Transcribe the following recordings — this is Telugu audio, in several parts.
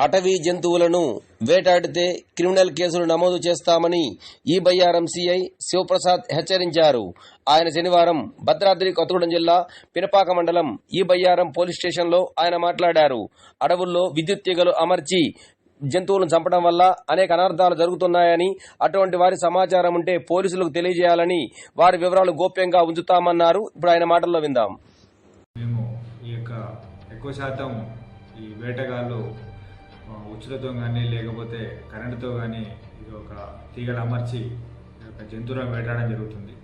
అటవీ జంతువులను వేటాడితే క్రిమినల్ కేసులు నమోదు చేస్తామని ఈ బయ్యారం సీఐ శివప్రసాద్ హెచ్చరించారు. ఆయన శనివారం భద్రాద్రి కొత్తగూడెం జిల్లా పినపాక మండలం ఈ బయ్యారం పోలీస్ స్టేషన్లో ఆయన మాట్లాడారు. అడవుల్లో విద్యుత్ తీగలు అమర్చి జంతువులను చంపడం వల్ల అనేక అనర్థాలు జరుగుతున్నాయని, అటువంటి వారి సమాచారం ఉంటే పోలీసులకు తెలియజేయాలని, వారి వివరాలు గోప్యంగా ఉంచుతామన్నారు. ఇప్పుడు ఆయన మాటల్లో విందాం. మేము ఈ యొక్క ఎక్కువ శాతం ఈ వేటగాళ్ళు ఉచ్చులతో కానీ లేకపోతే కరెంటుతో కానీ ఇది ఒక తీగలు అమర్చి జంతువులను వేటాడడం జరుగుతుంది.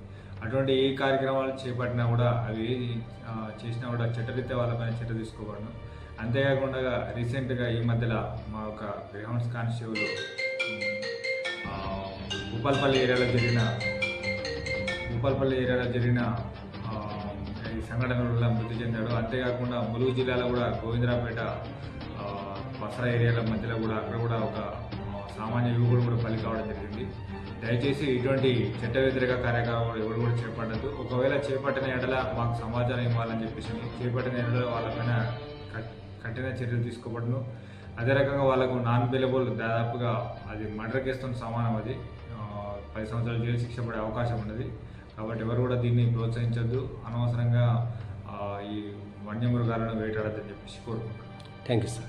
అటువంటి ఏ కార్యక్రమాలు చేపట్టినా కూడా అవి చేసినా కూడా చట్టరీత్యా వాళ్ళపైన చర్య తీసుకోబడను. అంతేకాకుండా రీసెంట్గా ఈ మధ్యలో మా యొక్క గ్రౌండ్స్ కానిస్టేబుల్ భూపాలపల్లి ఏరియాలో జరిగిన ఈ సంఘటనల వల్ల మృతి చెందాడు. అంతేకాకుండా ములుగు జిల్లాలో కూడా గోవిందరాపేట బసరా ఏరియాల మధ్యలో కూడా అక్కడ కూడా ఒక సామాన్య యువకుడు కూడా బలి కావడం జరిగింది. దయచేసి ఇటువంటి చట్ట వ్యతిరేక కార్యక్రమాలు ఎవరు కూడా చేపట్టద్దు. ఒకవేళ చేపట్టిన ఎడల మాకు సమాచారం ఇవ్వాలని చెప్పేసి, చేపట్టిన ఎడల వాళ్ళపైన కఠిన చర్యలు తీసుకోబడును. అదే రకంగా వాళ్ళకు నాన్ బెయిలబుల్ దాదాపుగా అది మర్డర్ కేసుతో సమానం. అది 10 సంవత్సరాలు జైలు శిక్ష పడే అవకాశం ఉన్నది. కాబట్టి ఎవరు కూడా దీన్ని ప్రోత్సహించద్దు, అనవసరంగా ఈ వన్యమృగాలను వేటాడద్దని చెప్పేసి కోరుకుంటున్నాను. Thank you sir.